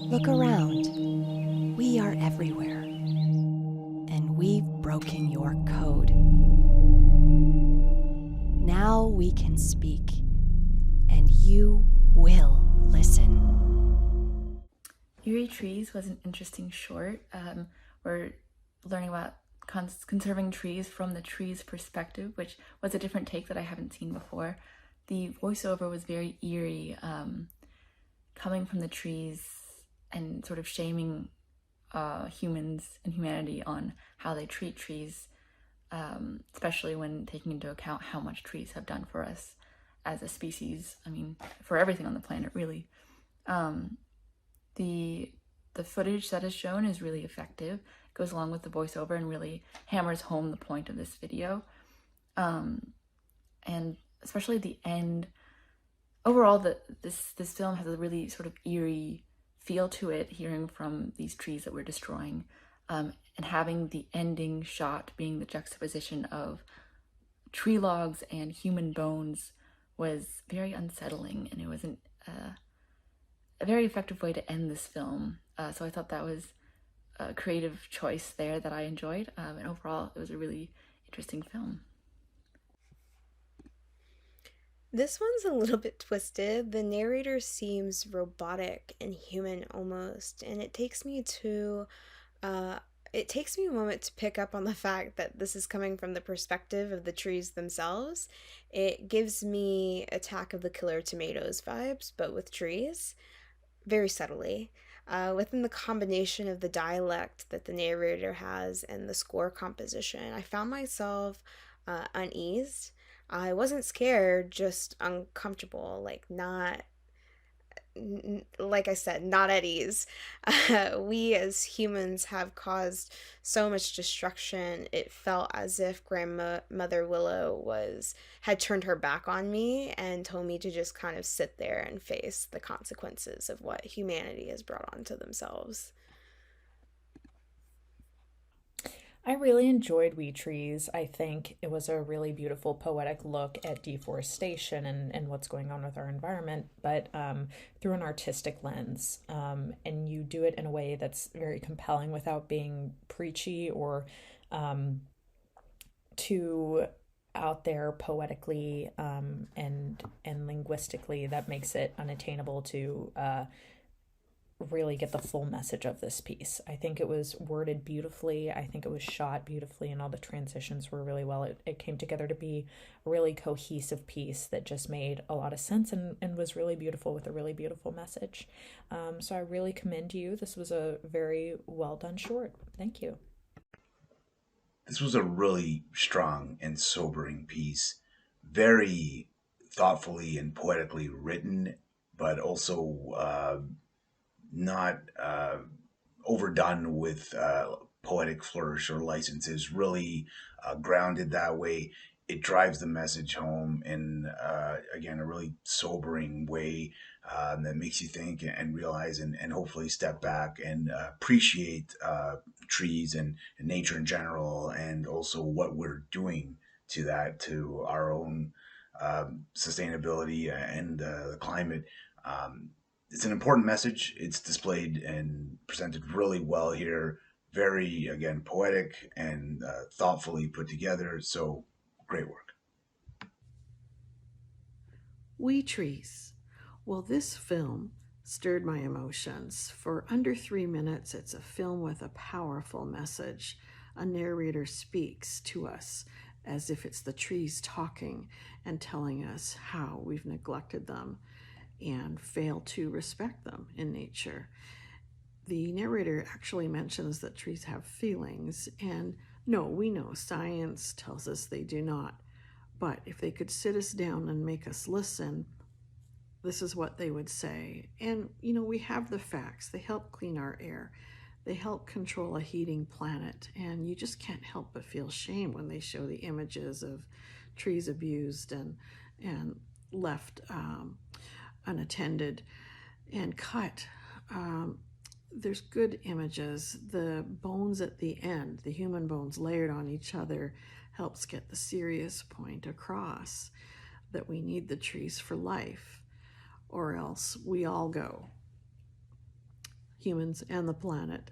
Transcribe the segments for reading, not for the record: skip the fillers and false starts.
Look around. We are everywhere. And we've broken your code. Now we can speak, and you will listen. Eerie Trees was an interesting short. We're learning about conserving trees from the tree's perspective, which was a different take that I haven't seen before. The voiceover was very eerie, coming from the trees and sort of shaming humans and humanity on how they treat trees, especially when taking into account how much trees have done for us as a species. I mean, for everything on the planet, really. The footage that is shown is really effective. It goes along with the voiceover and really hammers home the point of this video. And especially the end. Overall, this film has a really sort of eerie feel to it, hearing from these trees that we're destroying, and having the ending shot being the juxtaposition of tree logs and human bones was very unsettling, and it wasn't a very effective way to end this film. So I thought that was a creative choice there that I enjoyed, and overall it was a really interesting film. This one's a little bit twisted. The narrator seems robotic and human almost, and it takes me a moment to pick up on the fact that this is coming from the perspective of the trees themselves. It gives me Attack of the Killer Tomatoes vibes, but with trees, very subtly. Within the combination of the dialect that the narrator has and the score composition, I found myself uneased. I wasn't scared, just uncomfortable, like I said, not at ease. We as humans have caused so much destruction. It felt as if Grandmother Willow had turned her back on me and told me to just kind of sit there and face the consequences of what humanity has brought onto themselves. I really enjoyed We Trees. I think it was a really beautiful poetic look at deforestation and what's going on with our environment, but through an artistic lens. And you do it in a way that's very compelling without being preachy or too out there poetically and linguistically. That makes it unattainable to really get the full message of this piece. I think it was worded beautifully. I think it was shot beautifully, and all the transitions were really well. It came together to be a really cohesive piece that just made a lot of sense and was really beautiful with a really beautiful message. So I really commend you. This was a very well done short. Thank you. This was a really strong and sobering piece, very thoughtfully and poetically written, but also not overdone with poetic flourish or licenses, really grounded that way. It drives the message home in, again, a really sobering way that makes you think and realize and hopefully step back and appreciate trees and nature in general, and also what we're doing to that, to our own sustainability and the climate. It's an important message. It's displayed and presented really well here. Very, again, poetic and thoughtfully put together. So great work. We Trees. Well, this film stirred my emotions. For under 3 minutes, it's a film with a powerful message. A narrator speaks to us as if it's the trees talking and telling us how we've neglected them and fail to respect them in nature. The narrator actually mentions that trees have feelings, and no, we know science tells us they do not. But if they could sit us down and make us listen, this is what they would say. And, we have the facts. They help clean our air. They help control a heating planet. And you just can't help but feel shame when they show the images of trees abused and left unattended and cut. There's good images. The bones at the end, the human bones layered on each other, helps get the serious point across that we need the trees for life, or else we all go. humans and the planet.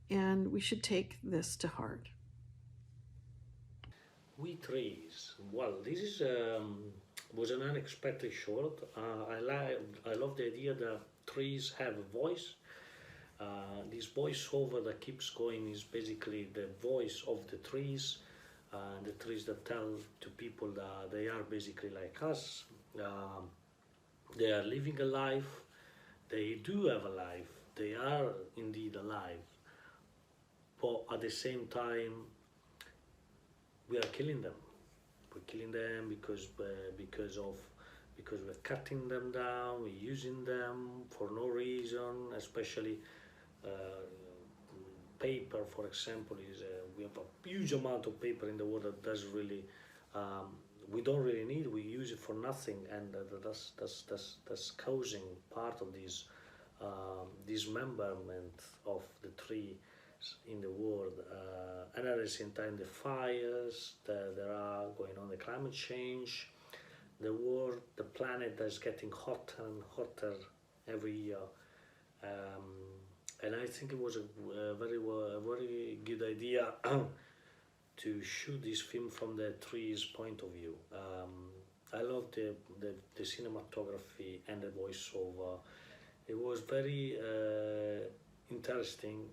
And we should take this to heart. We trees. Well, this is was an unexpected short. I love the idea that trees have a voice. This voiceover that keeps going is basically the voice of the trees, the trees that tell to people that they are basically like us. They are living a life. They do have a life. They are indeed alive. But at the same time, we are killing them. We're killing them because we're cutting them down. We're using them for no reason. Especially paper, for example, is we have a huge amount of paper in the world that does really we don't really need. We use it for nothing, and that's causing part of this dismemberment of the tree in the world, and at the same time the fires that there are going on, the climate change, the world, the planet that's getting hotter and hotter every year, and I think it was a very good idea to shoot this film from the tree's point of view. I love the cinematography and the voiceover. It was very interesting,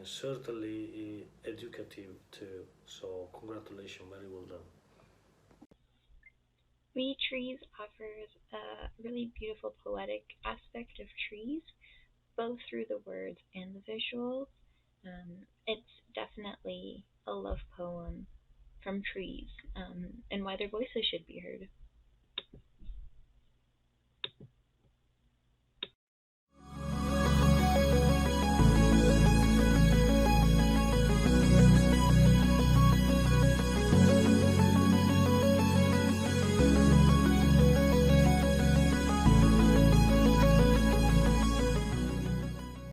certainly educative too. So congratulations, very well done. We Trees offers a really beautiful poetic aspect of trees, both through the words and the visuals. It's definitely a love poem from trees, and why their voices should be heard.